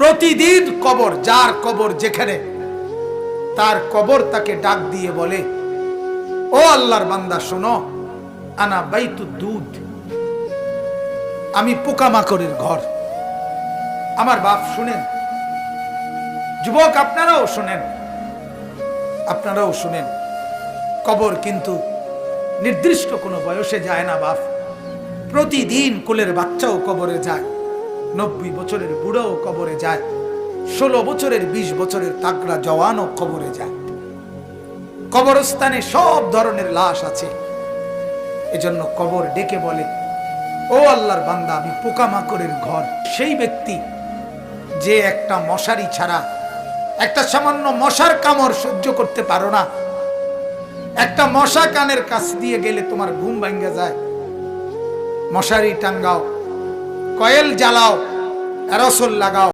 প্রতিদিন কবর, যার কবর যেখানে, তার কবর তাকে ডাক দিয়ে বলে, ও আল্লাহর বান্দা শোনো, আনা বাইতুদ দুধ, আমি পোকামাকড়ের ঘর। আমার বাপ শুনেন, যুবক আপনারাও শুনেন, আপনারাও শুনেন, কবর কিন্তু নির্দিষ্ট কোনো বয়সে যায় না বাপ। প্রতিদিন কোলের বাচ্চাও কবরে যায়, 90 বছরের বুড়াও কবরে যায়, 16 বছরের 20 বছরের তাগড়া জওয়ানও কবরে যায়। কবরস্থানে সব ধরনের লাশ আছে। এজন্য কবর ডেকে বলে, ও আল্লাহর বান্দা, আমি পোকামাকড়ের ঘর। সেই ব্যক্তি যে একটা মশারি ছাড়া, একটা সামান্য মশার কামড় সহ্য করতে পারো না, একটা মশা কানের কাছ দিয়ে গেলে তোমার ঘুম ভাঙ্গা যায়, মশারি টাঙ্গাও, কয়েল জ্বালাও, অ্যারোসল লাগাও,